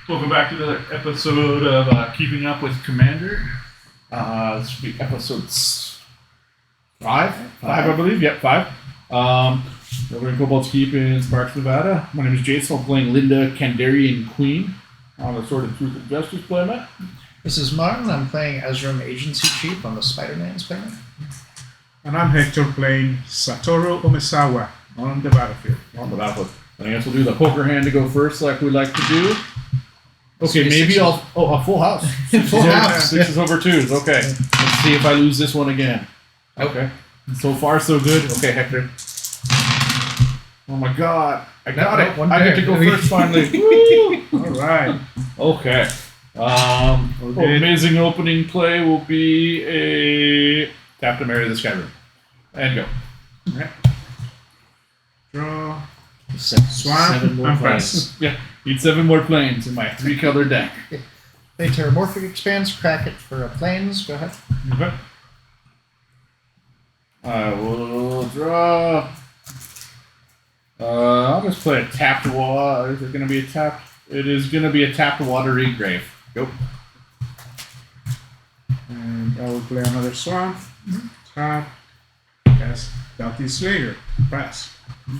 Welcome back to another episode of Keeping Up with Commander. This will be episode 5, I believe. Yep, 5. We're in Kobold Keep in Sparks, Nevada. My name is Jason. I'm playing Linda, Kandarian Queen on the Sword of Truth and Justice playmat. This is Martin. I'm playing Ezrim, Agency Chief on the Spider-Man's playmat. And I'm Hector playing Satori Omisawa on the battlefield. I guess we'll do the poker hand to go first like we like to do. Okay, maybe I'll... Oh, a full house. Full house. 6 over 2s. Okay. Let's see if I lose this one again. Okay. So far, so good. Okay, Hector. Oh my god. I got it. I get to go first finally. Woo! Alright. Okay. Amazing opening play will be a... Tap to marry the Skyrim. And go. Alright. Draw. Seven more and planes. Yeah. Need 7 more planes in my 3-color deck. They Terramorphic expands, crack it for planes. Go ahead. Okay. I will draw. I'll just play a tapped water. Is it going to be a tapped? It is going to be a tapped water grave. Go. And I will play another swamp. Tap. Yes. Bounty Slayer. Pass.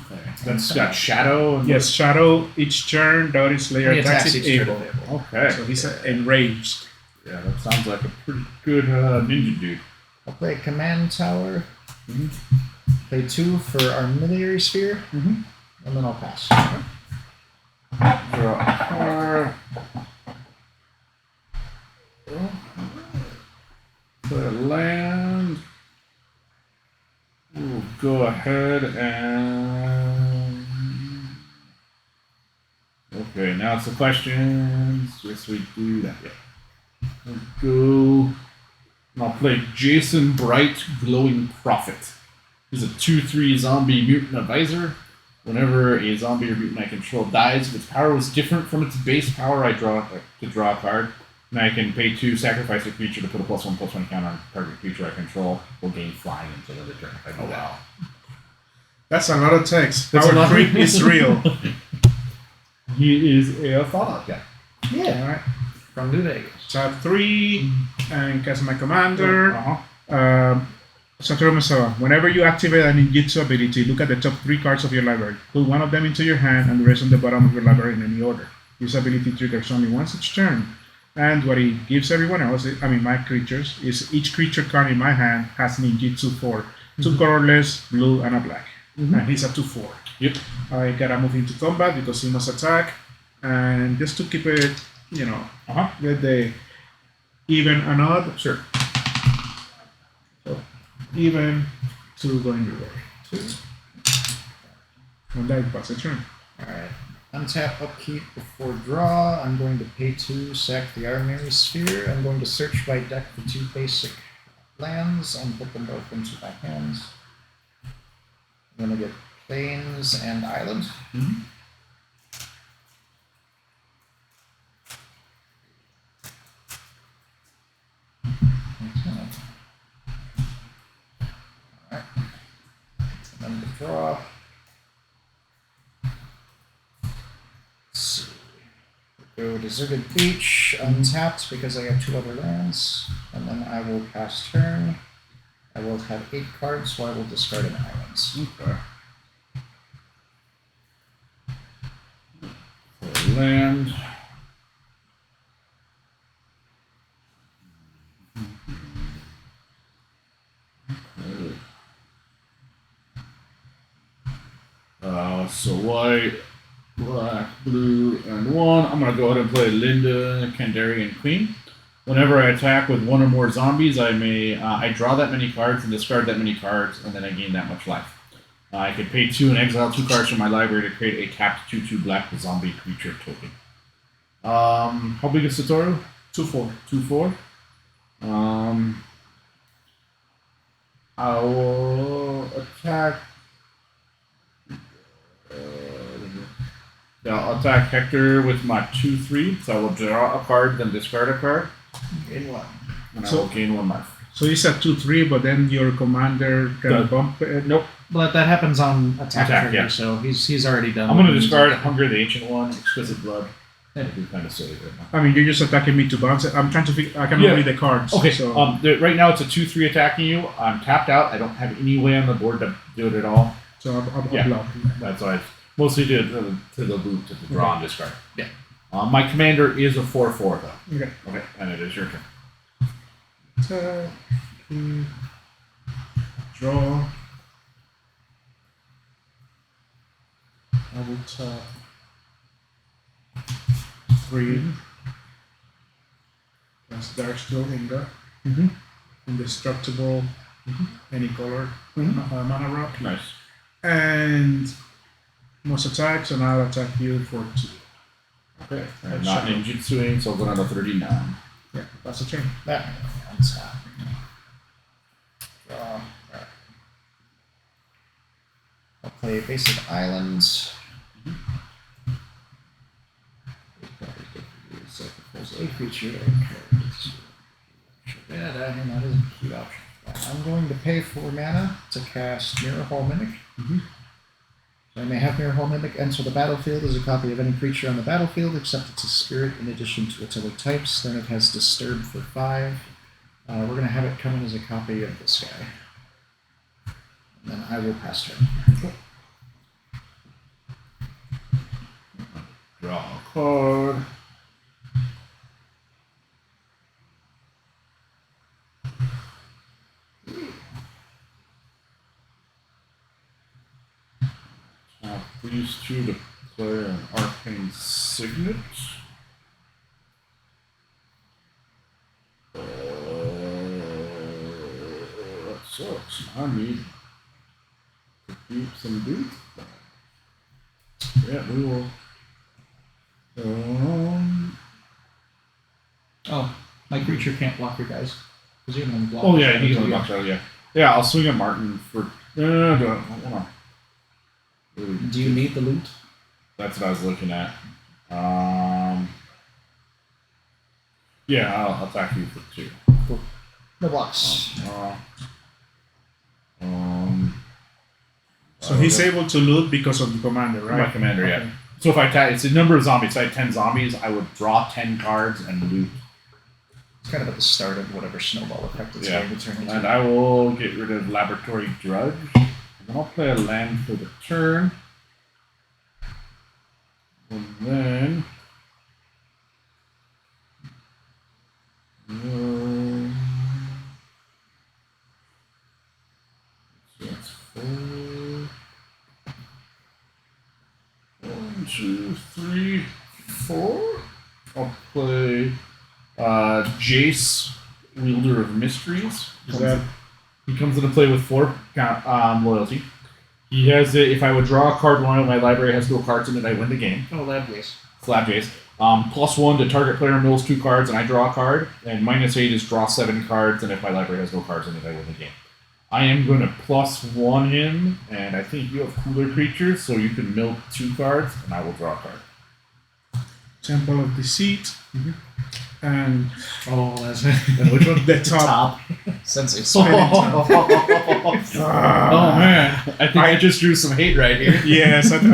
Okay. That's got shadow. And Yes, Shadow each turn. Bounty Slayer He attacks attacks it each able. turn. Okay. So he's enraged. Yeah, that sounds like a pretty good ninja dude. I'll play a Command Tower. Mhm. Play 2 for our Armillary Sphere. Mhm. And then I'll pass. Draw a card. Play a land. We'll go ahead and... Okay, now it's the questions. Yes, we do that. Yeah. We'll go... And I'll play Jason Bright, Glowing Prophet. He's a 2/3 zombie mutant advisor. Whenever a zombie or mutant I control dies, if its power was different from its base power, I draw a card. And I can pay 2, sacrifice a creature to put a +1/+1 count on target creature I control. Will gain flying until the turn. If I do that. That's a lot of text. That's a lot. Our creep is real. He is a Fallout guy. Yeah. Alright. From New Vegas. Tap 3 and cast my commander. Uh-huh. Satori Omisawa. Whenever you activate an ninjutsu ability, look at the top 3 cards of your library. Put one of them into your hand and the rest on the bottom of your library in any order. This ability triggers only once each turn. And what it gives everyone else, my creatures, is each creature card in my hand has ninjutsu 4. 2 colorless, blue, and a black. And he's a 2/4. Yep. I gotta move into combat because he must attack. And just to keep it, with the even and odd. Sure. So, even 2 going your way. 2. And that pass a turn. Alright. Untap, upkeep before draw. I'm going to pay 2, sack the Armillary Sphere. I'm going to search my deck for 2 basic lands and put them both into my hands. I'm going to get plains and island. Mm-hmm. Alright. And then the draw. Go Deserted Beach, untapped because I have 2 other lands, and then I will pass turn. I will have 8 cards, so I will discard an islands. Okay. For land. So white, black, blue, and 1. I'm going to go ahead and play Linda, Kandarian Queen. Whenever I attack with 1 or more zombies, I draw that many cards and discard that many cards, and then I gain that much life. I can pay 2 and exile 2 cards from my library to create a tapped 2/2 black zombie creature token. How big is Satori? 2/4. 2/4. I will attack. I'll attack Hector with my 2/3, so I will draw a card, then discard a card. Gain 1. And I will gain 1 life. So you said 2/3, but then your commander can bump it. Nope. But that happens on attack trigger, yeah. so he's already done. I'm going to discard Hunger the Ancient One, Exquisite Blood. That'd be kind of silly right now. I mean, you're just attacking me to bounce it. I'm trying to figure. I cannot Yeah. read the cards. Okay, So right now it's a 2-3 attacking you. I'm tapped out. I don't have any way on the board to do it at all. I'll Yeah. block. That's why I mostly did to the loop, to the draw and discard. Yeah. My commander is a 4/4 though. Okay. Okay, and it is your turn. Attack. Draw. I will tap 3. That's Darkstone Inga. Indestructible. Any color. Mana rock. Nice. And most attacks, and I'll attack you for 2. Okay. I'm not ninjutsuing, so I'll go down to 39. Yeah, that's a chain. That untap. Draw. Alright. I'll play Basic Islands. A creature. Yeah, that is a cute option. I'm going to pay 4 mana to cast Mirror Hall Mimic. So I may have Mirror Hall Mimic enter the battlefield as a copy of any creature on the battlefield, except it's a spirit in addition to its other types. Then it has Disturb for 5. We're going to have it come in as a copy of this guy. And then I will pass turn. Draw a card. These two to play an Arcane Signet. That sucks. I need to keep some loot. Yeah, we will. Oh, my creature can't block your guys. Because you haven't blocked. Oh yeah, he can block that. Yeah, yeah. I'll swing at Martin for. No, hold on. Do you need the loot? That's what I was looking at. Yeah, I'll attack you for 2. Cool. No blocks. So he's able to loot because of the commander, right? My commander, yeah. So if I attack, it's a number of zombies. If I had 10 zombies, I would draw 10 cards and loot. It's kind of at the start of whatever snowball effect it's going to turn into. And I will get rid of Laboratory Drudge. And then I'll play a land for the turn. And then. So that's 4. 1, 2, 3, 4. I'll play Jace, Wielder of Mysteries. He comes into play with 4 loyalty. He has it. If I would draw a card, one of my library has no cards in it, I win the game. Oh, Lab Jace. Slab Jace. +1 to target player mills 2 cards, and I draw a card. And -8 is draw 7 cards, and if my library has no cards in it, I win the game. I am going to +1 him, and I think you have cooler creatures, so you can mill 2 cards, and I will draw a card. Temple of Deceit. And that's And which one? the top. Sensei. Oh man, I think I just drew some hate right here. Yes, I think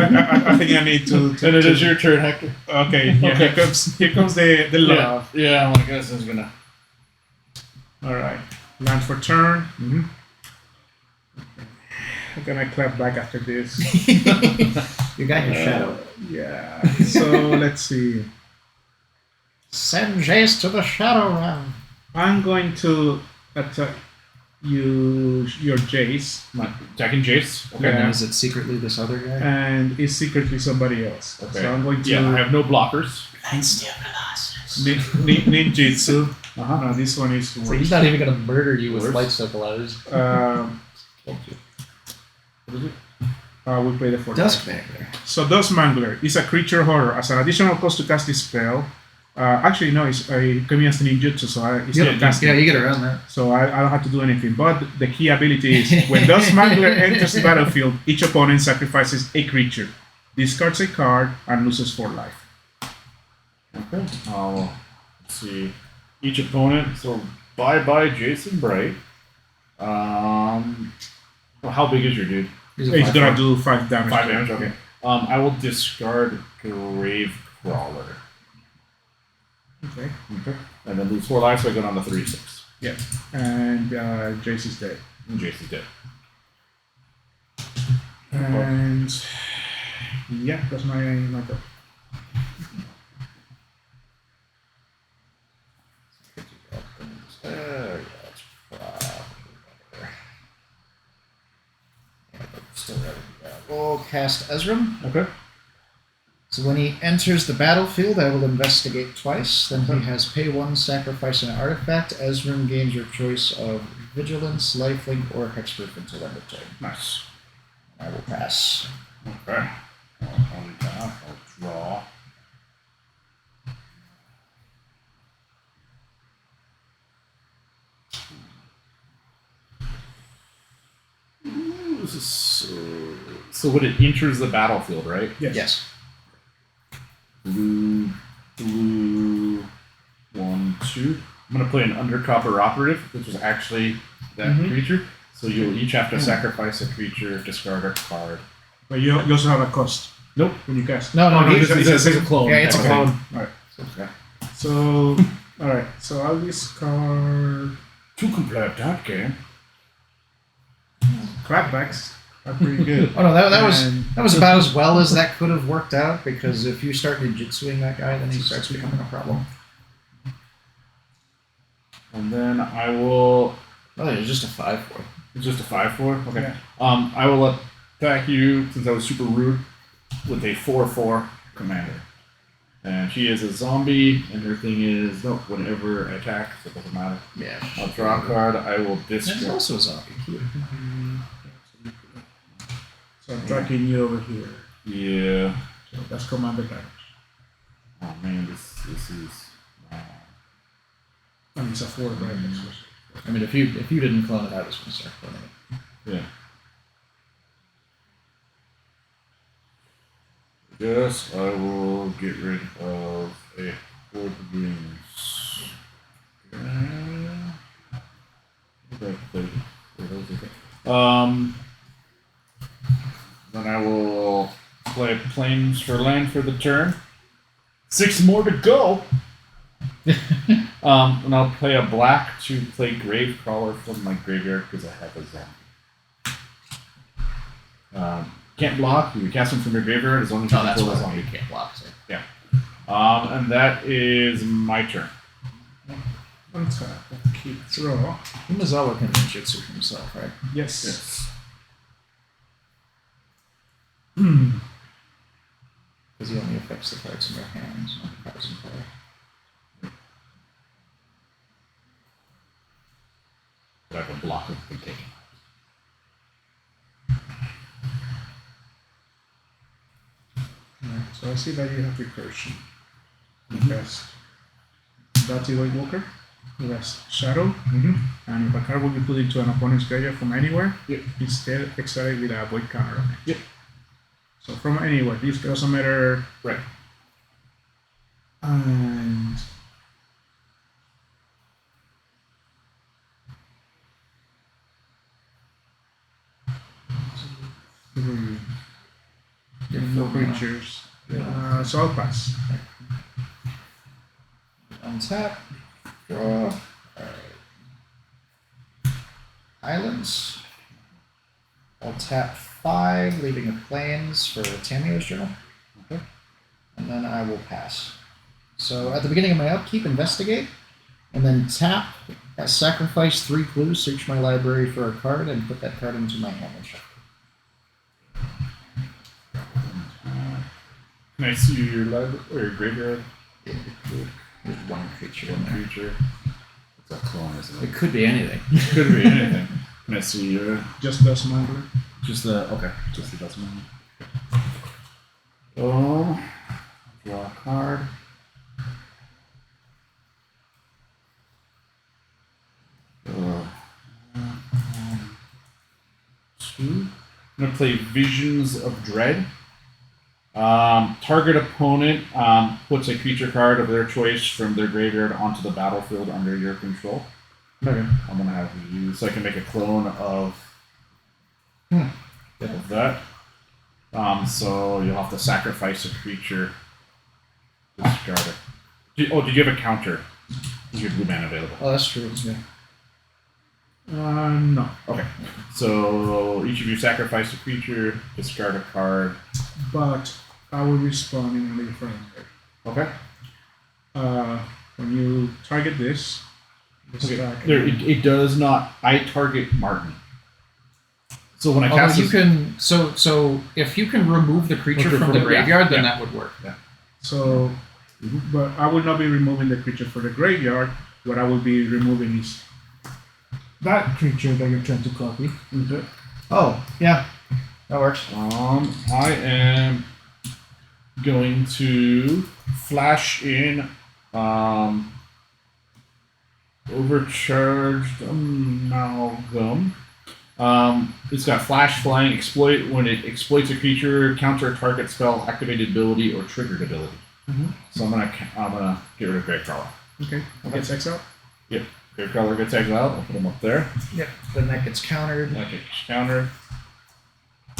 I need to. And it is your turn, Hector. Okay, yeah, Okay. Here comes the love. Yeah, my guess is gonna. All right, land for turn. I'm gonna clap back after this. You got your shadow. Yeah. So let's see. Send Jace to the shadow realm. I'm going to attack your Jace, Attacking Jace. Okay. And then is it secretly this other guy? and it's secretly somebody else. Okay. So I'm going to Yeah, I have no blockers. ninjutsu. No, this one is So worse. he's not even going to murder you with Worse. light circlers. We play the 4. Duskmangler. So Duskmangler is a creature horror. As an additional cost to cast this spell, actually no, it's coming as a ninjutsu, so it's not casting. Yeah, you get around that. So I don't have to do anything. But the key ability is when Duskmangler enters the battlefield, each opponent sacrifices a creature, discards a card, and loses 4 life. Okay. Let's see. Each opponent. So bye Jason Bright. Well, how big is your dude? He's a He's 5/4. gonna do 5 damage. 5 damage. Okay. I will discard Grave Crawler. Okay. Okay. And then lose 4 lives, so I go down to 3/6. Yeah. And Jace is dead. And Jace is dead. And yeah, that's my go. Yeah, that's probably better. Yeah, but still rather do that. We'll cast Ezrim. Okay. So when he enters the battlefield, I will investigate twice. Then he has pay 1, sacrifice an artifact. Ezrim gains your choice of vigilance, lifelink, or hexproof until end of turn. Nice. I will pass. Okay. I'll tap. I'll draw. Ooh, this is so when it enters the battlefield, right? Yes. Blue, 1, 2. I'm gonna play an Undercopper Operative, which is actually that creature. So you'll each have to sacrifice a creature, discard a card. But you also have a cost. Nope. When you cast. No, It's a clone. Yeah, it's a Okay. clone. Alright. Okay. So alright. So I'll discard To complete that game. clapbacks. Are pretty good. Oh no, that And- was about as well as that could have worked out, because if you start ninjutsuing that guy, then he starts becoming a problem. And then I will. Oh, it's just a 5/4. It's just a 5/4. Okay. Yeah. I will attack you since I was super rude with a 4/4 commander. And she is a zombie, and her thing is whenever I attack, so it doesn't matter. Yeah. I'll draw a card. I will That's discard. also a zombie. Cute. So I'm tracking you over here. Yeah. So that's commander damage. Oh man, this is. And it's a 4 right next to it. I mean, if you didn't clone it, I was going to start cloning it. Yeah. Yes, I will get rid of a 4 greens. Then I will play plains for land for the turn. 6 more to go. And I'll play a black to play Grave Crawler from my graveyard because I have a zombie. Can't block. You can cast him from your graveyard as long as you Oh, that's control a why zombie. you can't block. So. Yeah. And that is my turn. Untap. Keep draw. Umazawa can ninjutsu himself, right? Yes. Yes. Because he only affects the cards in your hands, not the cards in play. But I can block it from taking. Alright, so I see that you have recursion. Yes. That's the White Walker. Who has Shadow. And if a card will be put into an opponent's graveyard from anywhere, Yep. instead exiled with a void counter on it. Yep. So from anywhere, this doesn't matter. Right. And three. No creatures. So I'll pass. Untap. Draw. Islands. I'll tap 5, leaving a plains for Tamiyo's journal. Okay. And then I will pass. So at the beginning of my upkeep, investigate, and then tap, sacrifice 3 clues, search my library for a card, and put that card into my hand and shuffle. Can I see your library or your graveyard? Yeah, there's one creature in One there. creature. It's a clone, isn't It it? could be anything. Could be anything. Can I see your Just does matter. just the decimal? Oh, draw a card. Two. I'm gonna play Visions of Dread. Target opponent puts a creature card of their choice from their graveyard onto the battlefield under your control. Okay. I'm gonna have you use so I can make a clone of that. So you'll have to sacrifice a creature. Discard it. Did you have a counter? Is your blue mana available? Oh, that's true. Yeah. No. Okay. So each of you sacrifice a creature, discard a card. But I will respond in a different way. Okay. When you target this, It does not. I target Martin. So when I Although cast you can, so if you can remove the creature from the graveyard, then that would work. Yeah. So, but I will not be removing the creature for the graveyard. What I will be removing is that creature that you're trying to copy. Okay. Oh, yeah, that works. I am going to flash in overcharged amalgam. It's got flash, flying, exploit. When it exploits a creature, counter a target spell, activated ability, or triggered ability. Mm-hmm. So I'm gonna get rid of Gravecrawler. Okay. Gets exiled. Yep. Gravecrawler gets exiled. I'll put him up there. Yep. Then that gets countered. That gets countered.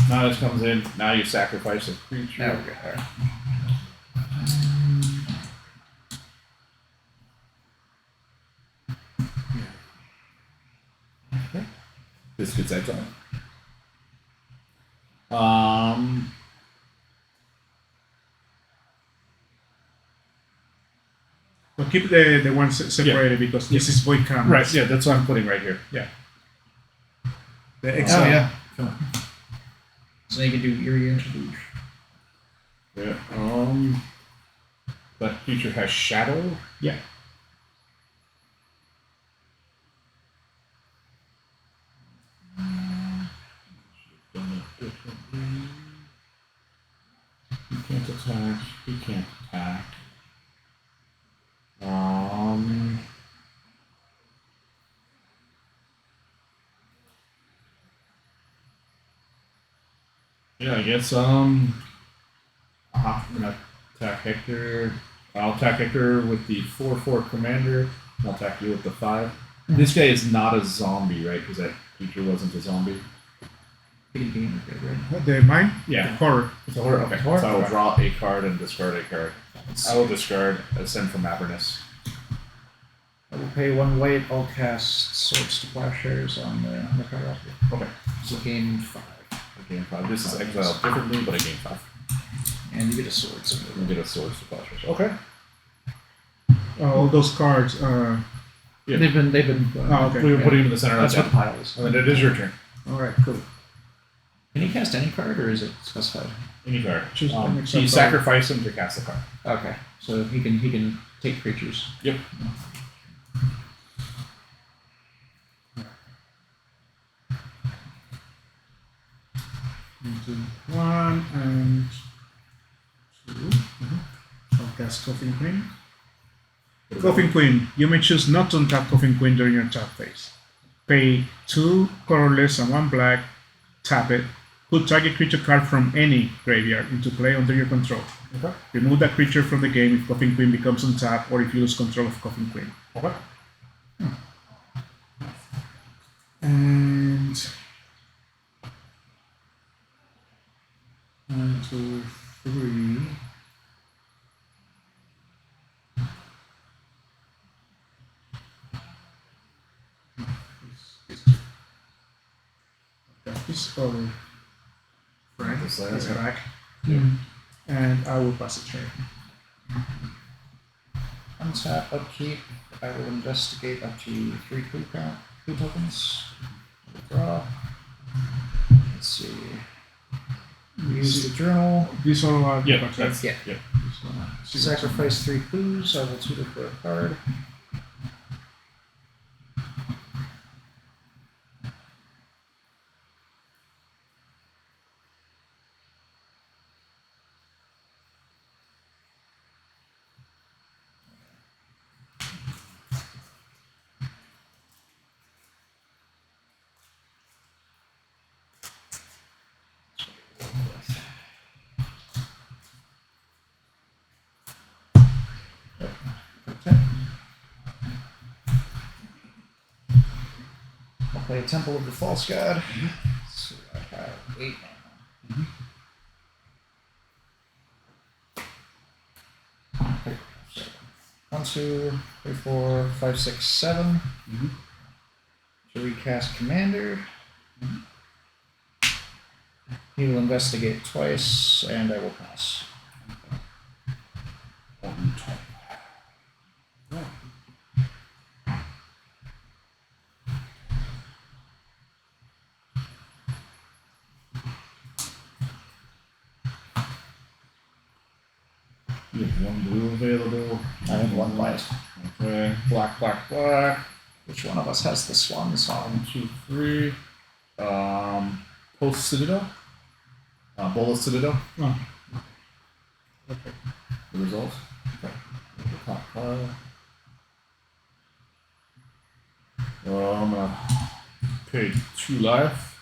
Now this comes in. Now you sacrifice a creature. There we go. Okay. This gets exiled. But keep the ones separated because this is void commons. Right. Yeah, that's what I'm putting right here. Yeah. The exile. Oh, yeah. Cool. So you can do Eerie Interlude. Yeah. That creature has shadow. Yeah. He can't attack. He can't attack. Yeah, I guess I'm gonna attack Hector. I'll attack Hector with the 4/4 commander. I'll attack you with the 5. This guy is not a zombie, right? Because that creature wasn't a zombie. The mine? Yeah. Horror. It's a horror. Okay. Horror? So I will draw a card and discard a card. I will discard a Send from Avernus. I will pay 1 white. I'll cast Swords to Plowshares on the card after. Okay. So gain 5. I gain 5. This is exiled differently, but I gain 5. And you get a sword. So You get a Swords to Plowshares. Okay. All those cards. Yeah. They've been. Oh, okay. We were putting them in the center of That's the what deck. the pile is. And then it is your turn. All right. Cool. Can he cast any card, or is it specified? Any card. Choose one So you except sacrifice him to cast the card. Okay, so he can take creatures. Yep. Into 1 and 2. I'll cast Coffin Queen. Coffin Queen. You may choose not to untap Coffin Queen during your tap phase. Pay 2 colorless and 1 black. Tap it. Put target creature card from any graveyard into play under your control. Okay. Remove that creature from the game if Coffin Queen becomes untapped or if you lose control of Coffin Queen. Okay. And 1, 2, 3. This color. Right. That's correct. And I will pass a turn. Untap, upkeep. I will investigate up to 3 clue tokens. Draw. Let's see. Use the journal. This one are Yeah, that's Yeah. yeah. Sacrifice 3 clues. I will tutor for a card. I'll play Temple of the False God. So I have 8 mana. 2, 3, 4, 5, 6, 7. Mm-hmm. To recast Commander. He will investigate twice, and I will pass. You have one blue available. I have one white. Okay. Black, black, black. Which one of us has the swan song? 1, 2, 3. Post Citadel. Bola Citadel. Oh. Okay. The results. Okay. The top pile. I'm gonna pay 2 life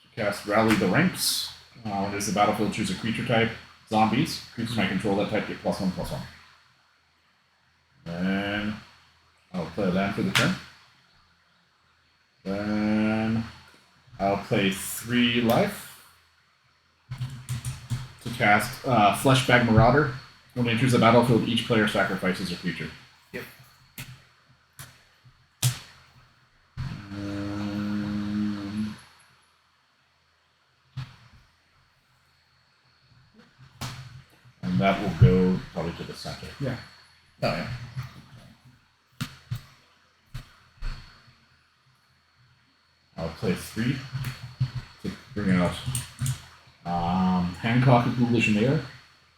to cast Rally the Ranks. When there's the battlefield, choose a creature type. Zombies. Creatures might control that type get +1/+1. Then I'll play a land for the turn. Then I'll play 3 life to cast Fleshbag Marauder. When it enters the battlefield, each player sacrifices a creature. Yep. And that will go probably to the center. Yeah. Oh, yeah. I'll play 3 to bring out Hancock and Ghoulish Mayor.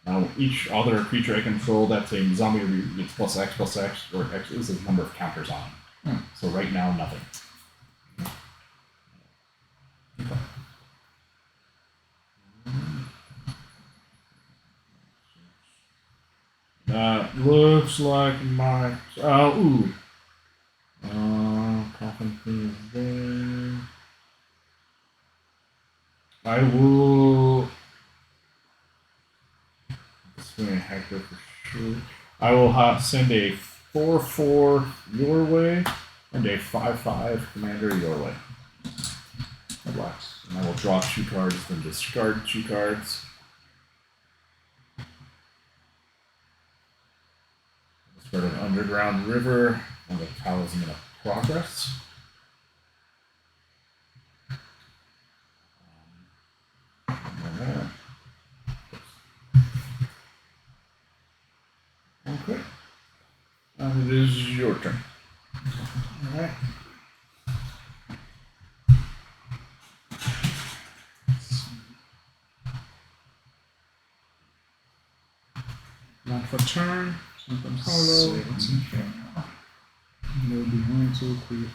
Now, each other creature I control that's a zombie gets +X, or X is the number of counters on it. So right now, nothing. Okay. That looks like my. Coffin Queen is there. I will. Swing Hector for sure. I will send a 4/4 your way and a 5/5 commander your way. It works. And I will draw 2 cards, then discard 2 cards. Discard an Underground River and the Talisman of Progress. Okay. And it is your turn. Alright. Land for turn. Something hollow. What's in here now? No behind to create.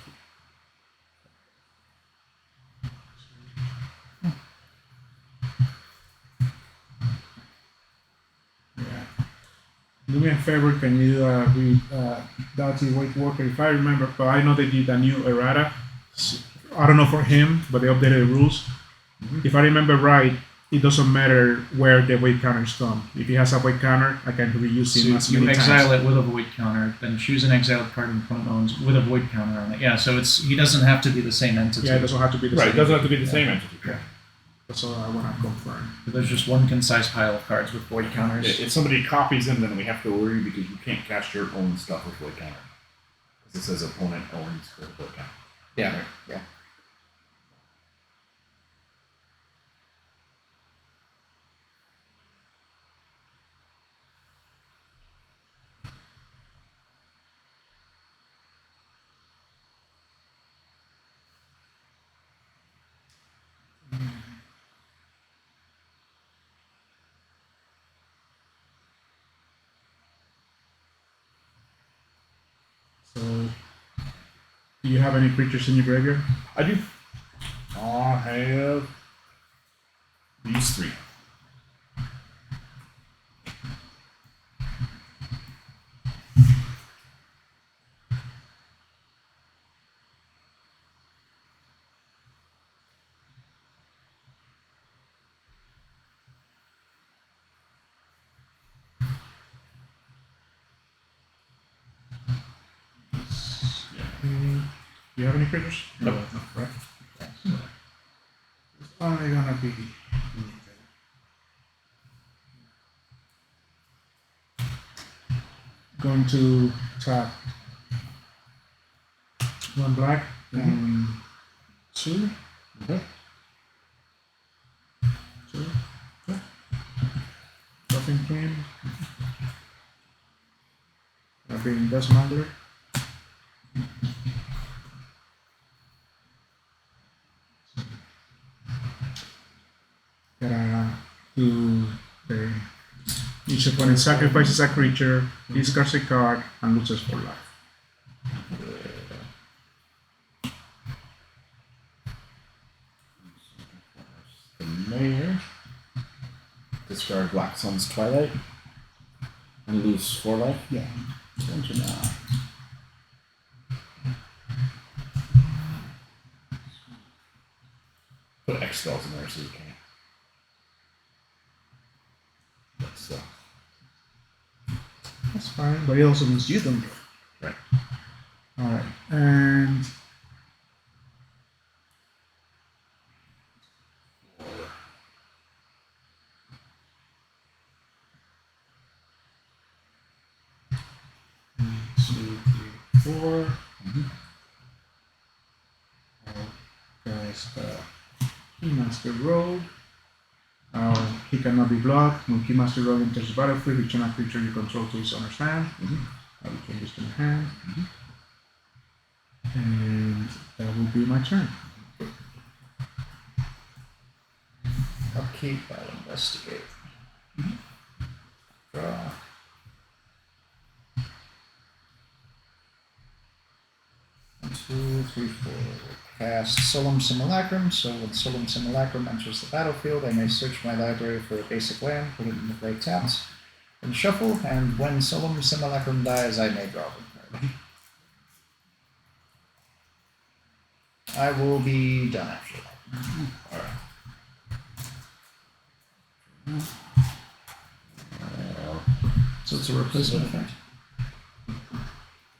Do me a favor, can you read Doughty White Walker? If I remember, but I know they did a new errata. I don't know for him, but they updated the rules. If I remember right, it doesn't matter where the weight counters come. If he has a weight counter, I can reuse him as So you many exile times. it with a void counter, then choose an exiled card an opponent owns with a void counter on it. Yeah, so he doesn't have to be the same entity. Yeah, it doesn't have to be the Right, it same. doesn't have to be the same entity. Yeah. That's all I want to confirm. There's just one concise pile of cards with void counters. If somebody copies them, then we have to worry because you can't cast your own stuff with void counter. Because it says opponent owns the void counter. Yeah. Yeah. So, do you have any creatures in your graveyard? I do. I have these 3. Do you have any creatures? Nope. No, right? It's only gonna be. going to tap 1 black and 2. Okay. 2. Okay. Nothing came. Being Desmangler. Do the each opponent sacrifices a creature, discards a card, and loses 4 life. The mayor. Discard Black Sun's Twilight. And lose 4 life? Yeah. Attention now. Put X spells in there so you can. That's That's fine, but it also means you don't draw. right. Alright, and one, 2, 3, 4. Guys, Keymaster Rogue. He cannot be blocked. When Keymaster Rogue enters the battlefield, return a creature you control to his owner's hand. I will change this to my hand. And that will be my turn. Upkeep, I'll investigate. Draw. One, 2, 3, 4. Cast Solemn Simulacrum, so when Solemn Simulacrum enters the battlefield, I may search my library for a basic land, put it in the play tapped, and shuffle, and when Solemn Simulacrum dies, I may draw one card. I will be done after that. So it's a replacement effect.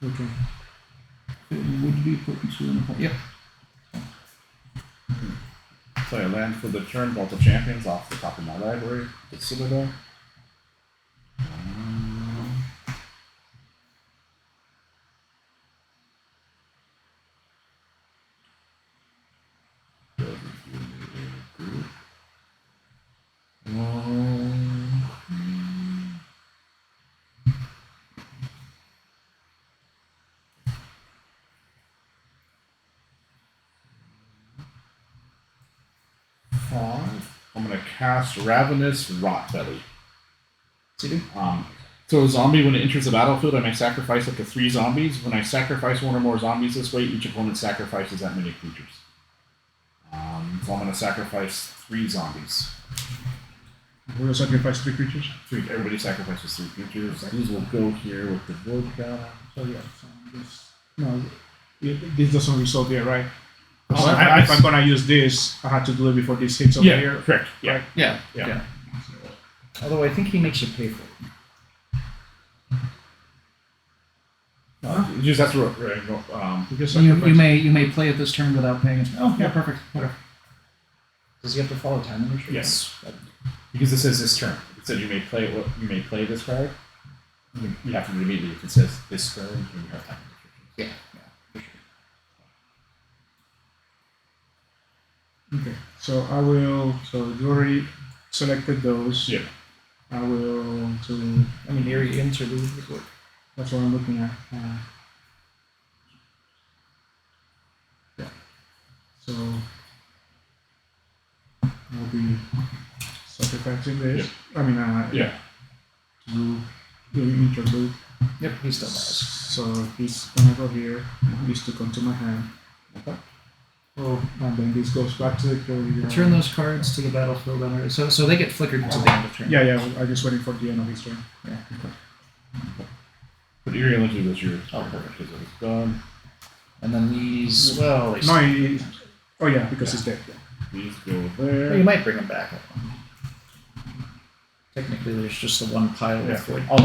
Which one? It would be put into an effect. Yep. Play a land for the turn, Vault of Champions off the top of my library. The Citadel. I'm gonna cast Ravenous Rotbelly. So a zombie, when it enters the battlefield, I may sacrifice up to 3 zombies. When I sacrifice 1 or more zombies this way, each opponent sacrifices that many creatures. So I'm gonna sacrifice 3 zombies. We're going to sacrifice 3 creatures? 3. Everybody sacrifices 3 creatures. These will go here with the void counter. So yeah, so this, no, this doesn't result here, right? Oh, So if I'm going to use this, I have to do it before this hits over Yeah, here. correct. Yeah. Right? Yeah. Yeah. Yeah. Although I think he makes you pay for it. You just have to Because You sacrifice- may play it this turn without paying attention. Oh, yeah, perfect. Whatever. Does he have to follow time limits? Yes. Because it says this turn. It said you may play this card. You have to do it immediately. If it says this card, you have time. Yeah. Okay, so I will. So you already selected those. Yeah. I will do. I mean, Eerie Interlude would work. That's what I'm looking at. Yeah. So I'll be sacrificing this. I mean, Yeah. to do interlude. Yep, he still dies. So he's gonna go here. These two come to my hand. Okay. Oh, and then this goes back to the graveyard. Return those cards to the battlefield. So they get flickered until the end of turn. Yeah. I just waiting for the end of his turn. Yeah. But Eerie Elegy was your Oh, perfect. because it was gone. And then these, well, they No, oh yeah, because he's dead. These go well, you there. might bring them back. Technically, there's just the one pile Yeah. of void. I'll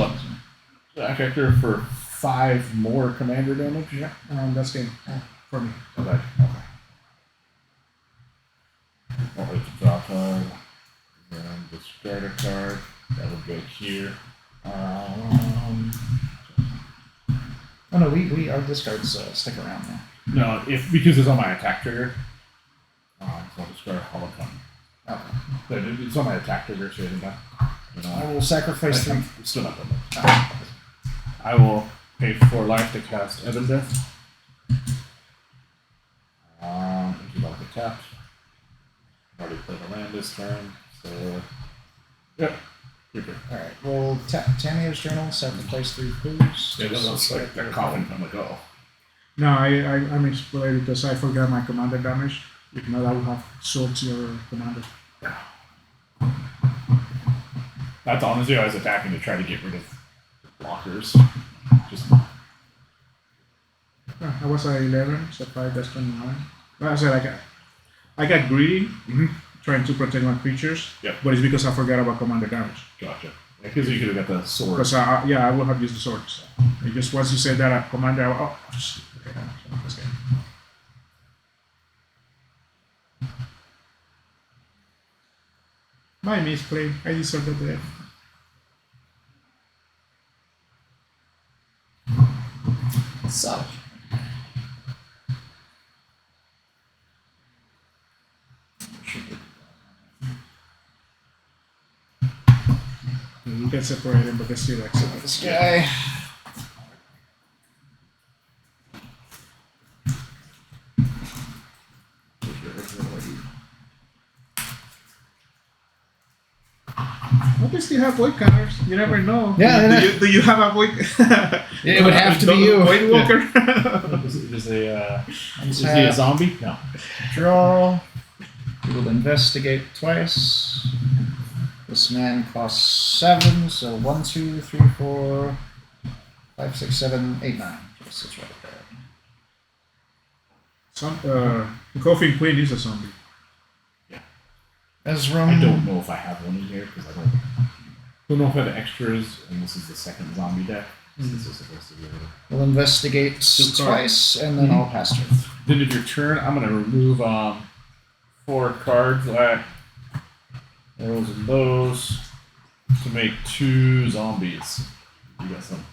let Hector for 5 more commander damage. Yeah, that's game for me. Okay. I'll hit the draw card. Then discard a card. That will go here. Oh no, we our discards stick around now. No, because it's on my attack trigger. So I'll discard Holocron. Okay. But it's on my attack trigger, so I will sacrifice 3. I'm still not done. I will pay 4 life to cast Ebon Death. Into like a tap. Already played a land this turn, so yep. You're good. Alright, we'll tap Tamia's Journal, sacrifice 3 clues. Yeah, that looks like they're coughing. I'm like, oh. No, I'm exploded because I forgot my commander damage. If not, I would have swords your commander. That's honestly, I was attacking to try to get rid of blockers. Just I was at 11, so 5, that's 29. Well, I said I got greedy, trying to protect my creatures. Yep. But it's because I forgot about commander damage. gotcha. Because you could have got the sword. Because I would have used the swords. It just once you said that commander, okay, that's good. My misplay. I deserve the death. So. You get separated, but they still accept This guy. But they still have void counters. You never know. Yeah, Do you have a void? It would have to be you. Void walker. Is he a zombie? No. Draw. We will investigate twice. This man costs 7, so 1, 2, 3, 4, 5, 6, 7, 8, 9. Just sits right there. The Coughing Queen is a zombie. Ezrim. I don't know if I have one in here because I don't know if I have extras, and this is the second zombie deck. So this is supposed to be We'll investigate twice, and then I'll pass turn. Then of your turn, I'm going to remove 4 cards, those and those, to make 2 zombies. You got some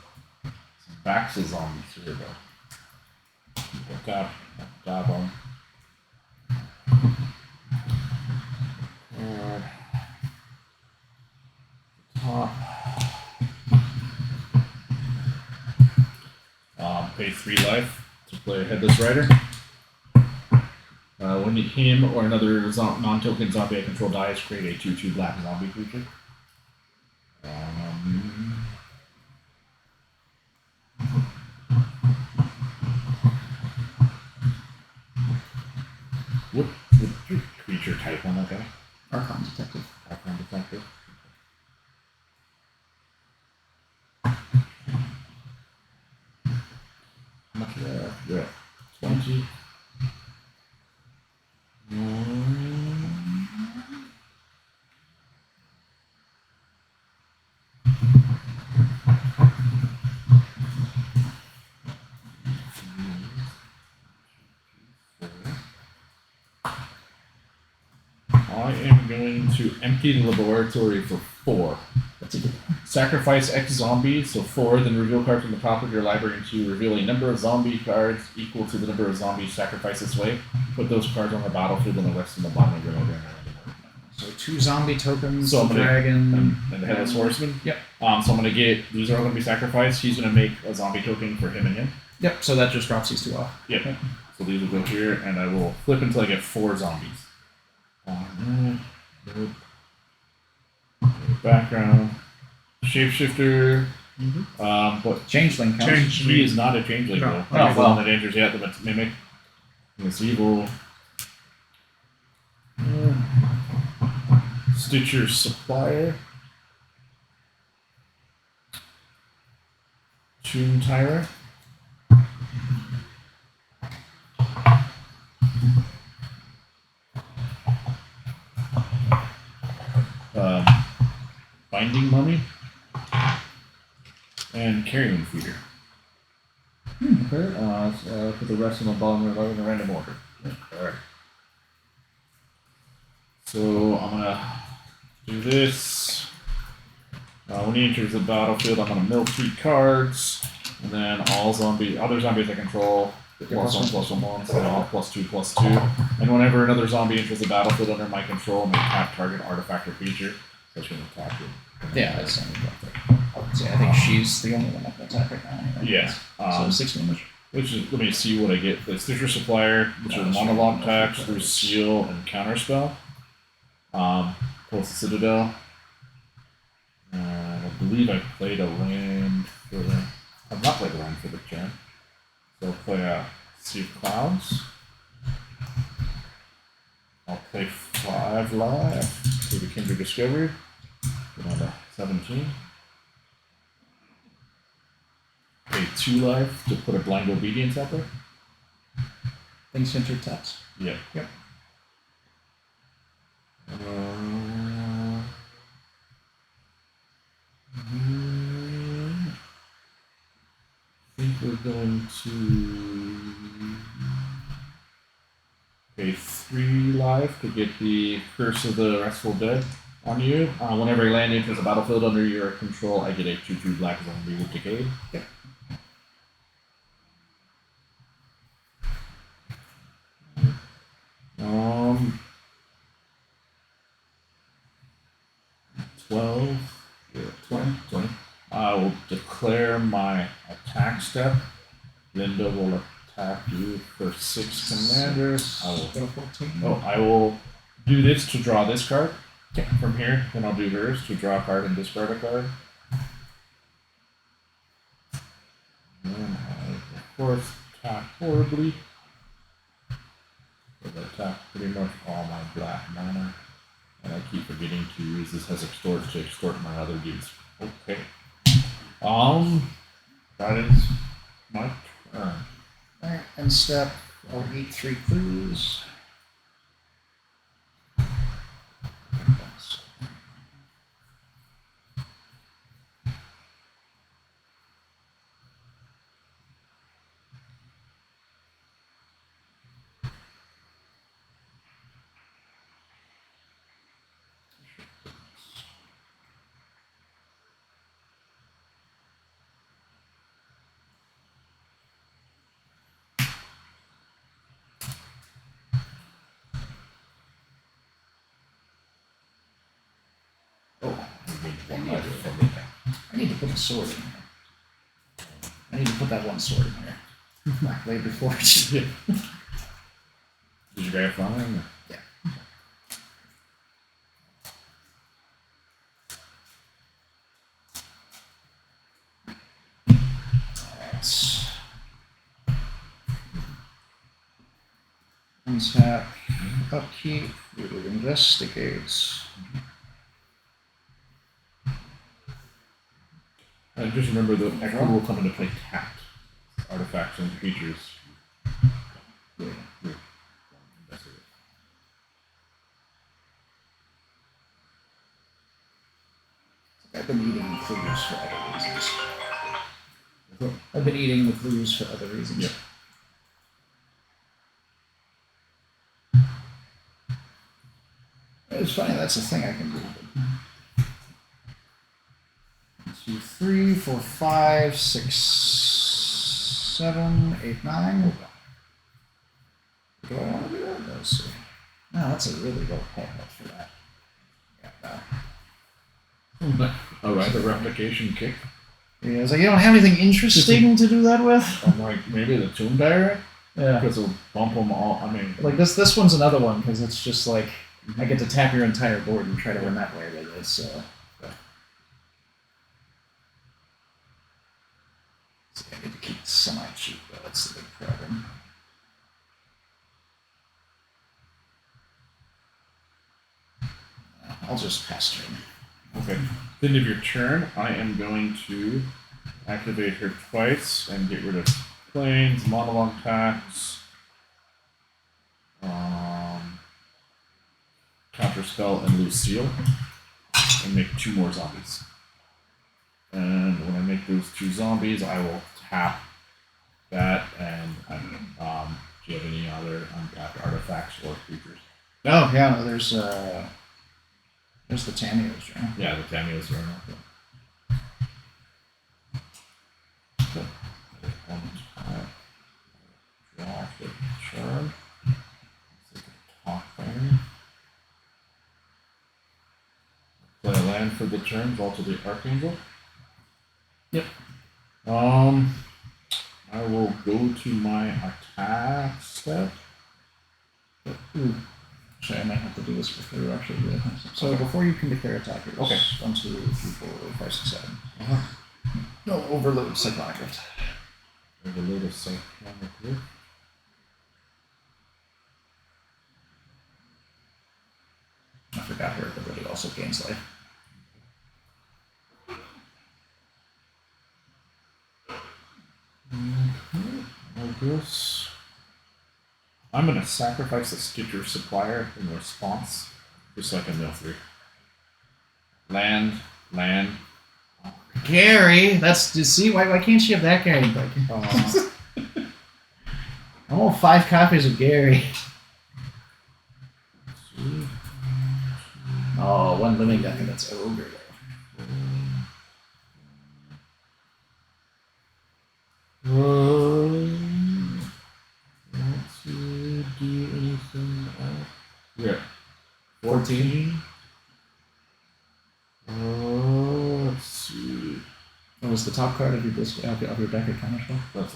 Baxa zombies here, though. Dab on. Top. Pay 3 life to play a Headless Rider. When him or another non-token zombie I control dies, create a 2/2 black zombie creature. What creature type on that guy? Archon Detective. Archon Detective. How much you're at 20. I am going to empty the laboratory for 4. That's a good one. Sacrifice X zombies, so 4, then reveal cards from the top of your library to reveal a number of zombie cards equal to the number of zombies sacrificed this way. Put those cards on the battlefield and the rest in the bottom of your library. So 2 zombie tokens, So I'm gonna- dragon, And the Headless Horseman. Yep. So I'm going to get, these are all going to be sacrificed. He's going to make a zombie token for him and him. Yep, so that just drops these 2 off. Yep. So these will go here, and I will flip until I get 4 zombies. Background. Shapeshifter. But Changeling counts. Change. he is not a changeling, No. though. Oh, He's the well. one that enters yet, the Mimic. It's evil. Stitcher Supplier. Tomb Tyrant. Binding Mummy. And Carrion Feeder. Okay. Put the rest of the bottom of in a random order. Alright. So I'm gonna do this. When he enters the battlefield, I'm gonna mill 3 cards. And then all other zombies I control, +1/+1/+1, so all +2/+2. And whenever another zombie enters the battlefield under my control, may tap target artifact or creature. So it's going to attack you. Yeah, that's not exactly. See, I think she's the only one that can attack right now. Anyway. Yeah. So 6 damage. Which is, let me see what I get. The Stitcher Supplier, which is monologue attacks through seal and counterspell. Pulse the Citadel. I believe I played a land for the. I've not played a land for the turn. So I'll play a Sea of Clouds. I'll play 5 live for the Kindred Discovery. Get on to 17. Pay 2 life to put a Blind Obedience out there. Things center taps. Yeah. Yep. I think we're going to pay 3 life to get the Curse of the Restful Dead on you. Whenever a land enters a battlefield under your control, I get a 2/2 black zombie with Decay. Yep. Um, 12, yeah, 20. I will declare my attack step. Linda will attack you for 6 commander. I will do this to draw this card. From here, then I'll do hers to draw a card and discard a card. And then I, of course, attack horribly. I attack pretty much all my black mana. And I keep forgetting to use this as extort to extort my other dudes. Okay. That is my turn. Alright, end step. I'll eat 3 clues. I need to put a sword in here. I need to put that one sword in here. Black Blade before. Did you grab flying? Yeah. Alright. Untap. Upkeep. We will investigate. I just remember the Hector will come into play tapped artifacts and creatures. Yeah. I've been eating the clues for other reasons. I've been eating the clues for other reasons. Yep. It's funny, that's the thing I can do. 2, 3, 4, 5, 6, 7, 8, 9. Do I want to do that? Let's see. No, that's a really low payout for that. Yeah, Alright, the replication kick. yeah, it's like you don't have anything interesting to do that with. I'm like, maybe the Tomb Barrier? Yeah. Because it'll bump them all. I mean, Like this one's another one because it's just like I get to tap your entire board and try to win that way with it. So. See, I need to keep semi-cheap though. That's the big problem. I'll just pass turn. okay. End of your turn, I am going to activate her twice and get rid of planes, monologue attacks, counterspell, and lose seal, and make 2 more zombies. And when I make those 2 zombies, I will tap that and do you have any other untapped artifacts or creatures? Oh yeah, no, there's the Tamiyo's, right? Yeah, the Tamiyo's are not. the charm. Talk there. Play a land for the turn, draw to the Archangel. Yep. I will go to my attack step. Ooh. Actually, I might have to do this before you actually do it. So before you can declare attackers. Okay. 1, 2, 3, 4, 5, 6, 7. Uh-huh. No overload cyclonic rift. There's a load of cyclonic rift. I forgot her ability also gains life. I guess I'm gonna sacrifice the Stitcher Supplier in response, just so I can mill 3. Land. Gary, that's see why can't she have that Gary? I want 5 copies of Gary. Oh, one living deck and that's ogre. Let's do anything else. Yeah. 14. Let's see. What was the top card of your deck at counterspell? That's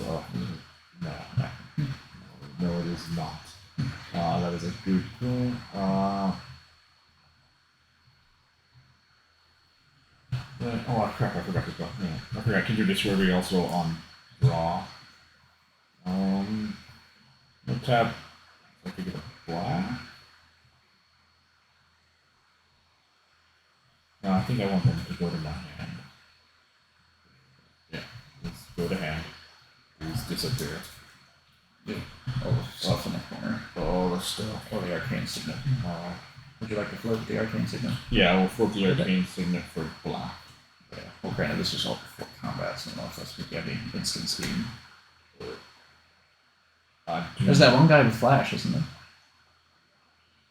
no, it is not. That is a good point. Oh crap! I forgot to draw. Yeah, I forgot. Kindred Discovery also on draw. No tap. I could get a black. No, I think I want them to go to my hand. Yeah, let's go to hand. Please disappear. Yeah. All the stuff in the corner. All the stuff. Oh, the arcane signet. Would you like to float the arcane signet? Yeah, we'll flip the arcane signet for black. Yeah. Well, granted, this is all before combat, so I don't know if that's what you have the instant speed. There's that one guy with flash, isn't there?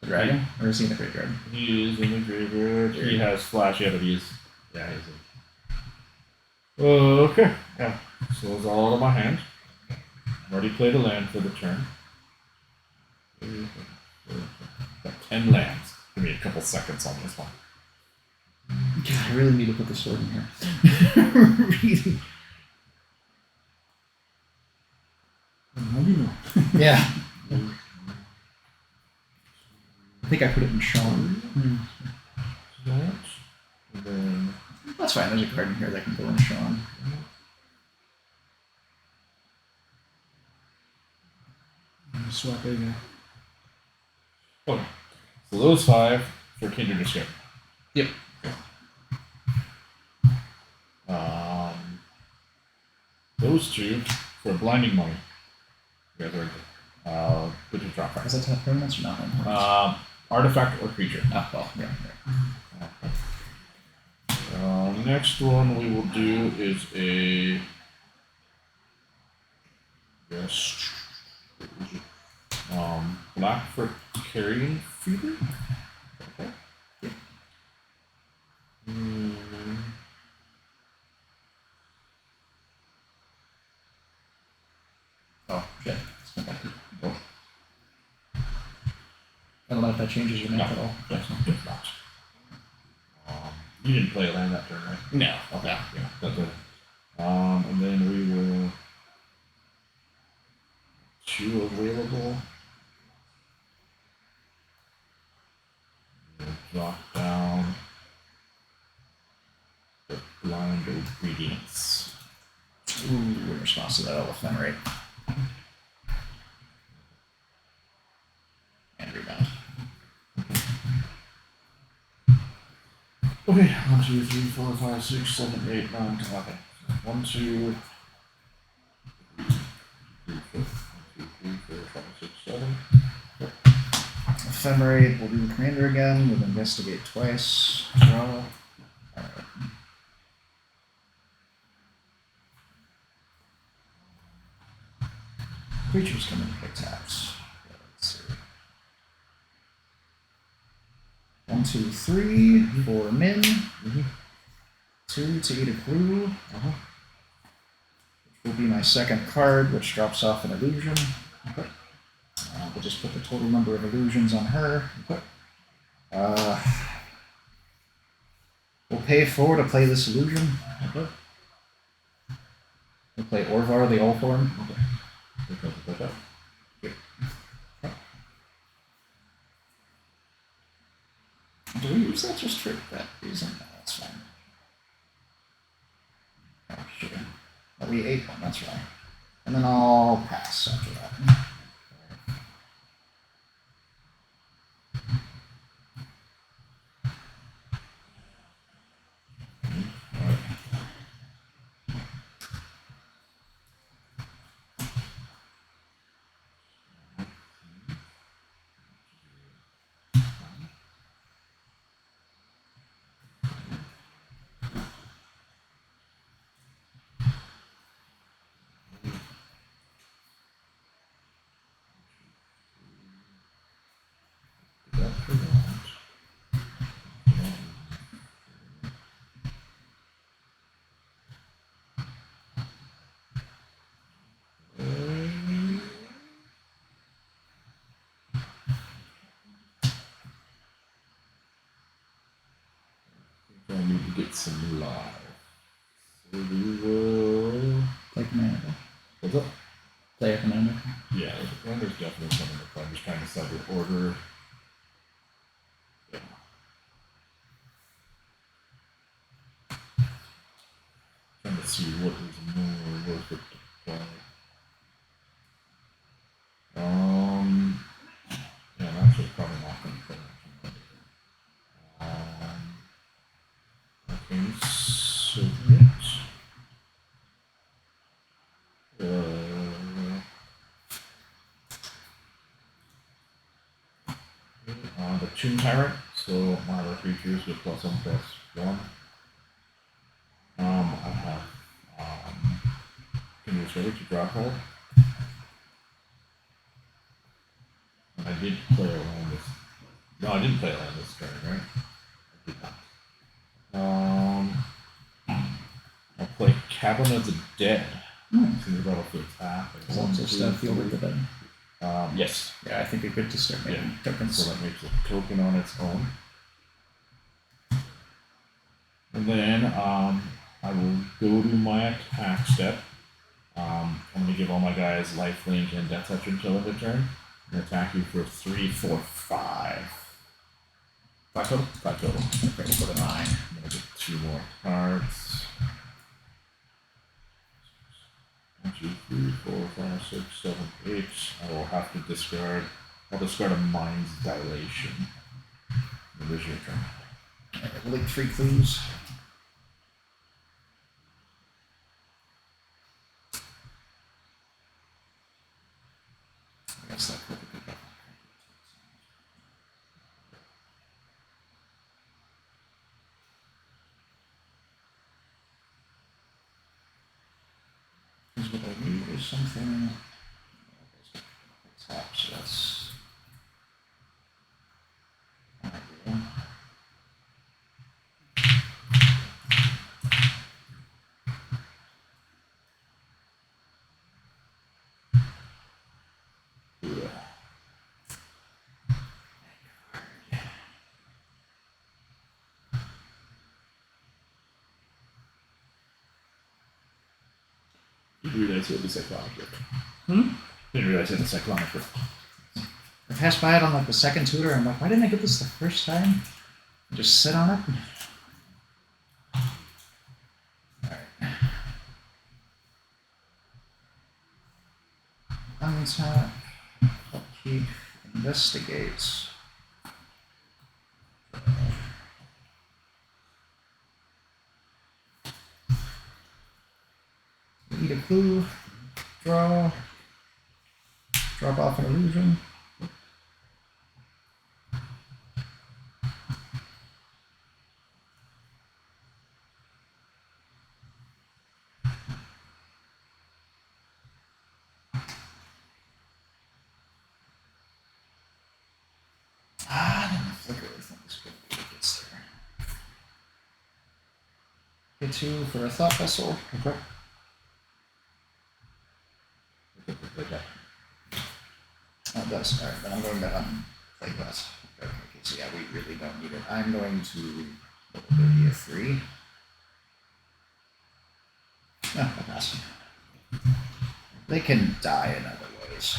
The dragon? Or is he in the graveyard? He is in the graveyard. He has flash, yeah, but he's in. Okay. Yeah. So it's all out of my hand. I've already played a land for the turn. Got 10 lands. Give me a couple seconds on this one. God, I really need to put the sword in here. Really. How do you know? Yeah. I think I put it in Sean. That. And then. That's fine, there's a card in here that can go in Sean. Swap it again. Okay. So those 5 for Kindred Discovery. Yep. Those 2 for Blinding Money. You guys are good to drop Is cards. that permanents or not? Artifact or creature. Oh, well, yeah. Next one we will do is a. Yes. Black for Carrying Fever. Okay. Oh, shit. Let's go back to I don't know if that changes your No, map at all. that's not. You didn't play a land that turn, right? No. Okay. Yeah, that's it. And then we will. 2 available. We'll drop down the Blind Obedience. Ooh, in response to that, I'll ephemerate. And rebound. Okay, 1, 2, 3, 4, 5, 6, 7, 8, 9, 10. Okay. 1, 2, 3, 4, 5, 6, 7. Ephemerate, we'll do the commander again, we'll investigate twice. Draw. Alright. Creatures come in pick taps. Let's see. 1, 2, 3 for min. 2 to eat a clue. Which will be my second card, which drops off an illusion. Okay. We'll just put the total number of illusions on her. Okay. We'll pay 4 to play this illusion. Okay. We'll play Orvar the Allthorn. Okay. Here. Okay. Do we use that just for that reason? No, that's fine. Oh, sure. Oh, we ate one, that's right. And then I'll pass after that. I need to get some live. So we will. Play Commander. What's up? Play a Commander. Yeah, the commander's definitely something to play. I'm just trying to set the order. Yeah. Trying to see what is more worth it to play. Yeah, I'm actually probably not going to play that. Okay, submit. The Tomb Tyrant, so my other creatures with +1/+1. I have can use ready to draw a card. I did play around this. No, I didn't play around this turn, right? I did not. I'll play Cabin of the Dead. It's in the battlefield tap. Is that just Field of the Dead? Yes. Yeah, I think it's good to start making tokens. So that makes a token on its own. And then I will go to my attack step. I'm going to give all my guys lifelink and death touch until end of turn. And attack you for 3, 4, 5. 5 total? 5 total. Okay, we'll put a 9. I'm going to get 2 more cards. 1, 2, 3, 4, 5, 6, 7, 8. I will have to discard. I'll discard a Mind's Dilation. It is your turn. Alright, we'll take 3 clues. I guess that could be good. Because what I need is something. Tap, so that's. Ideal. Didn't realize you had the cyclonic grip. Hmm? Didn't realize you had the cyclonic grip. I passed by it on like the second tutor, and I'm like, why didn't I get this the first time? Just sit on it. Alright. Untap. Upkeep. Investigate. Eat a clue. Draw. Drop off an illusion. I don't flicker things good if it gets there. Get 2 for a thought vessel. Okay. That's alright, then I'm going to unplay that. Okay, so yeah, we really don't need it. I'm going to be a 3. Oh, pass. They can die in other ways.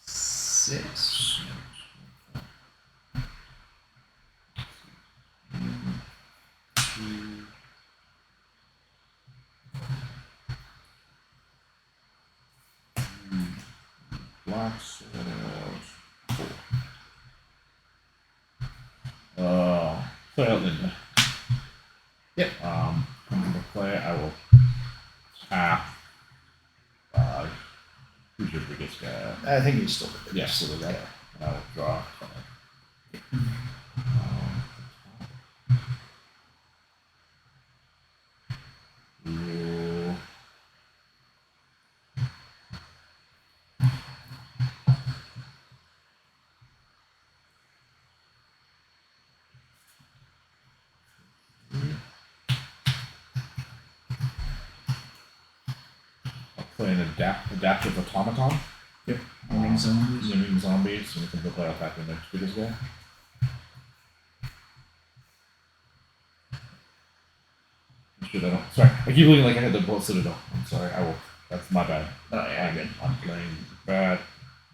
Six. Blocks. Play out Linda. Yep. Come into play. I will tap. Who's your biggest guy? I think he's still the biggest. Yes, so that. And I will draw. Ooh. I'll play an adaptive automaton. Yep. Zombies. Zooming zombies, and we can play attack the next biggest guy. Sure they don't. Sorry, I keep looking like I had the Bolt Citadel. I'm sorry. I will. That's my bad. Oh yeah, good. I'm playing bad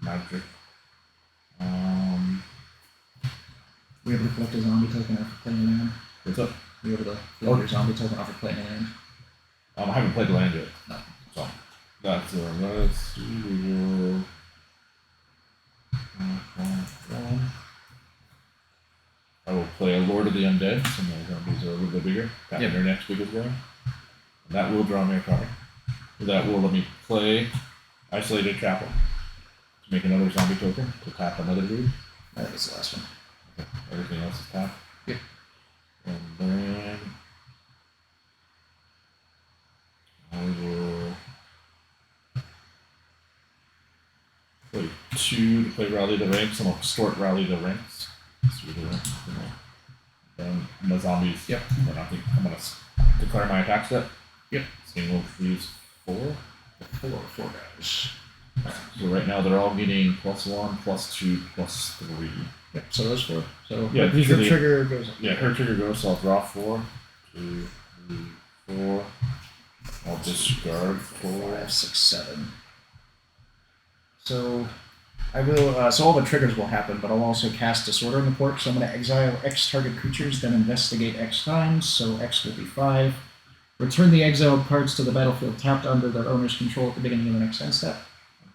magic. We able to collect a zombie token after playing land. What's up? We able to collect your zombie token after playing land. I haven't played the land yet. No. So that's let's see. We will. I will play a Lord of the Undead. Some of the zombies are a little bit bigger. Tap Yep. their next biggest guy. And that will draw me a card. That will let me play Isolated Chapel to make another zombie token to tap another dude. I think it's the last one. Okay. Everything else is tapped. Yep. And then I will play 2 to play Rally the Ranks. I'm going to extort Rally the Ranks. Then my zombies. Yep. Then I think I'm going to declare my attack step. Yep. Single these 4. 4 guys. So right now they're all getting +1, +2, +3. Yep. So those 4. So Yeah, these are her the- trigger goes. Yeah, her trigger goes, so I'll draw 4, 2, 3, 4. I'll discard 4. 5, 6, 7. So I will. So all the triggers will happen, but I'll also cast Disorder in the Court. So I'm going to exile X target creatures, then investigate X times. So X will be 5. Return the exiled cards to the battlefield tapped under their owner's control at the beginning of the next end step.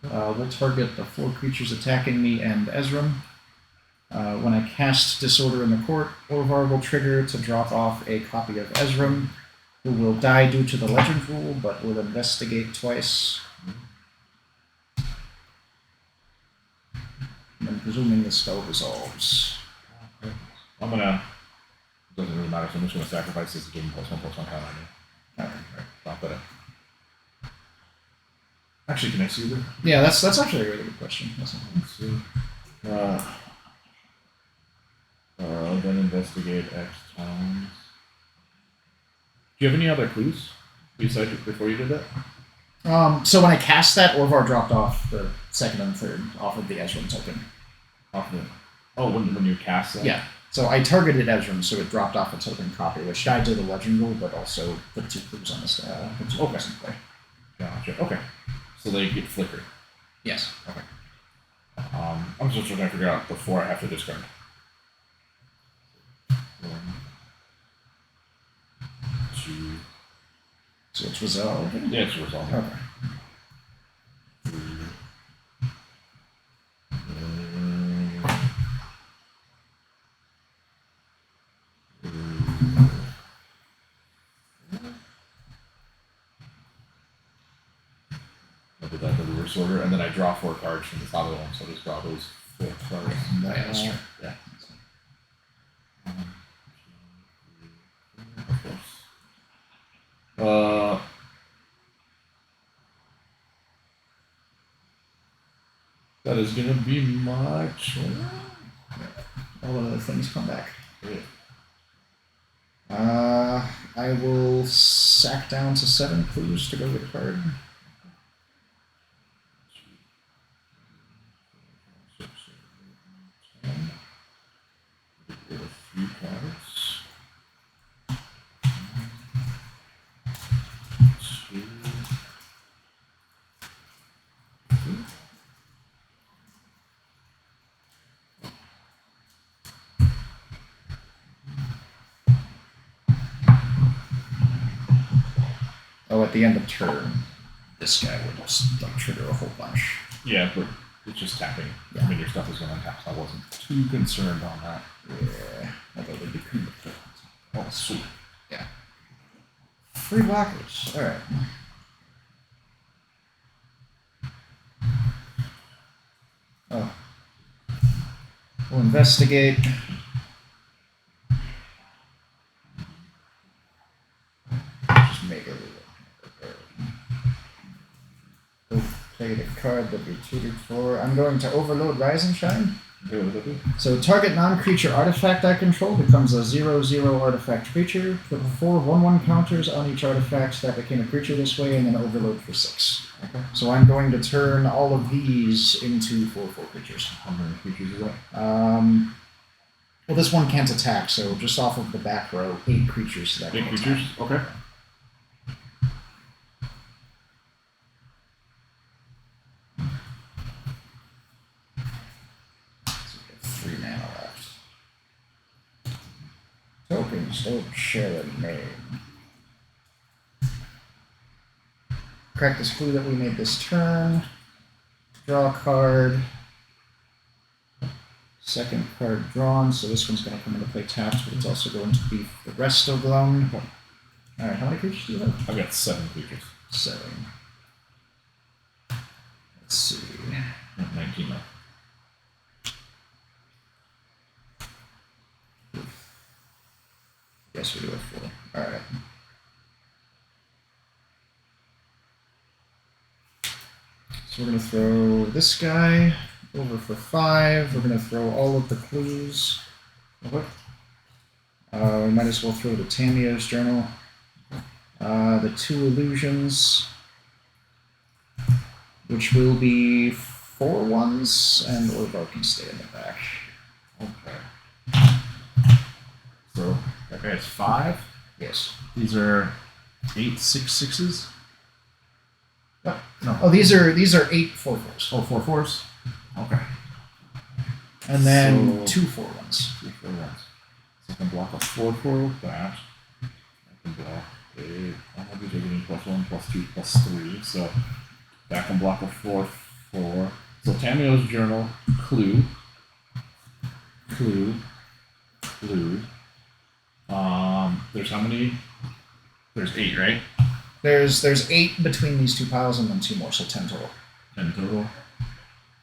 We'll target the 4 creatures attacking me and Ezrim. When I cast Disorder in the Court, Orvar will trigger to drop off a copy of Ezrim, who will die due to the legend rule, but will investigate twice. And presuming the spell resolves. I'm gonna. Doesn't really matter, so I'm just gonna sacrifice this to give him +1/+1 count on me. Okay. Drop that in. Actually, can I see this? Yeah, that's actually a really good question. Let's see. Then investigate X times. Do you have any other clues besides before you did that? So when I cast that, Orvar dropped off the second and third off of the Ezrim token. Off the. Oh, when you cast that. Yeah. So I targeted Ezrim, so it dropped off a token copy, which died to the legend rule, but also put 2 clues on this. Put 2 clues in play. Gotcha. Okay. So they get flickered. Yes. Okay. I'm just trying to figure out the 4 I have to discard. 1, 2. So it's resolved. Yeah, it's resolved. Okay. 3. 4. did that in the reverse order, and then I draw 4 cards from the top of the one, so I just draw those 4 cards. That's true. Yeah. Of course. That is gonna be much. All of the things come back. Yeah. I will sack down to 7 clues to go with a card. Get a few cards. 2. Oh, at the end of turn, this guy would just like trigger a whole bunch. Yeah, but it's just tapping. Yeah. I mean, your stuff is going to tap, so I wasn't too concerned on that. Yeah, I thought it'd be cool. Oh, sweet. Yeah. 3 blockers. All right. Oh. We'll investigate. Just make a little. We'll play the card that we tutored for. I'm going to overload Rise and Shine. Okay, what does that do? So target non-creature artifact I control becomes a 0/0 artifact creature. Put 4 1/1 counters on each artifact that became a creature this way, and then overload for 6. Okay. So I'm going to turn all of these into 4/4 creatures. How many creatures is that? Well, this one can't attack, so just off of the back row, 8 creatures that 8 can creatures? attack. Okay. So we have 3 mana left. Tokens don't share a name. Practice clue that we made this turn. Draw a card. Second card drawn, so this one's going to come into play tapped, but it's also going to be the rest of them. Alright, how many creatures do you have? I've got 7 creatures. 7. Let's see. 19 left. Yes, we do have 4. Alright. So we're going to throw this guy over for 5. We're going to throw all of the clues. Okay. We might as well throw the Tamiyo's journal. The 2 illusions, which will be 4 ones, and Orvar can stay in the back. Okay. So, that guy has 5. Yes. These are 8 6/6s. No. No. Oh, these are 8 4/4s. Oh, 4/4s. Okay. And then So- 2 4/1s. 2 4/1s. So I can block a 4/4 with that. I can block a. All of these are getting +1, +2, +3. So that can block a 4/4. So Tamiyo's journal, clue. There's how many? There's 8, right? There's 8 between these 2 piles, and then 2 more, so 10 total. 10 total.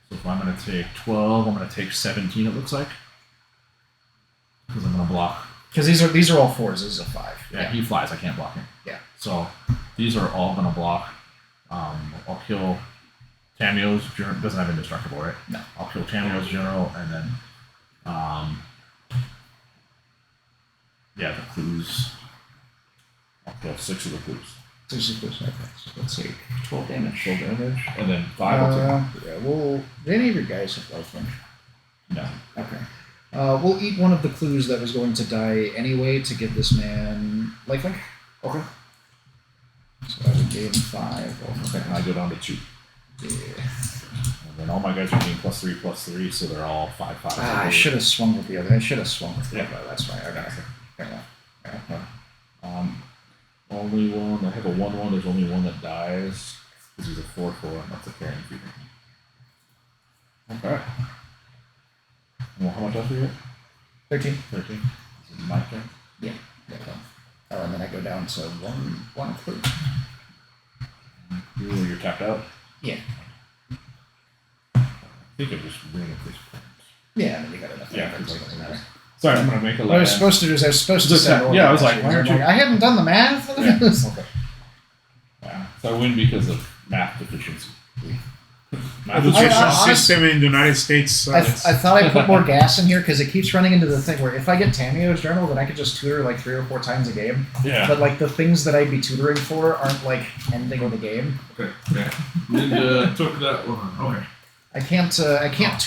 So if I'm going to take 12, I'm going to take 17, it looks like. Because I'm going to block. Because these are all 4s. This is a 5. Yeah, he flies. I can't block him. Yeah. So these are all going to block. I'll kill Tamiyo's journal. Doesn't have indestructible, right? No. I'll kill Tamiyo's journal, and then, yeah, the clues. I'll kill 6 of the clues. 6 of those. Okay, so let's take 12 damage. 12 damage, and then 5 will take. Yeah, do any of your guys have lifelink? No. Okay. We'll eat one of the clues that was going to die anyway to give this man lifelink. Okay. So I would gain 5. Okay, and I go down to 2. Yeah. And then all my guys are getting +3/+3, so they're all 5/5. I should have swung with the other. I should have swung with the Yeah. other. That's right. I got it. Fair enough. Only one. I have a 1/1. There's only one that dies because he's a 4/4, and that's a carrying feature. Okay. Well, how much else do you get? 13. 13. This is my turn. Yeah. And then I go down to one clue. You're tapped out. Yeah. I think I just win at this point. Yeah, I mean, you got enough. Yeah, so it doesn't matter. Sorry, I'm gonna make a What I was land. supposed to do is I was supposed to Just send that- order. yeah, I was like, actually, why and aren't I'm you- I hadn't done the math. Yeah. Yeah. So I win because of math deficiency. Math The I- education honest- system in the United States. I thought I put more gas in here because it keeps running into the thing where if I get Tamio's journal, then I could just tutor like 3 or 4 times a game. Yeah. But like the things that I'd be tutoring for aren't like ending the game. Okay. Yeah. Linda took that one. Okay. I can't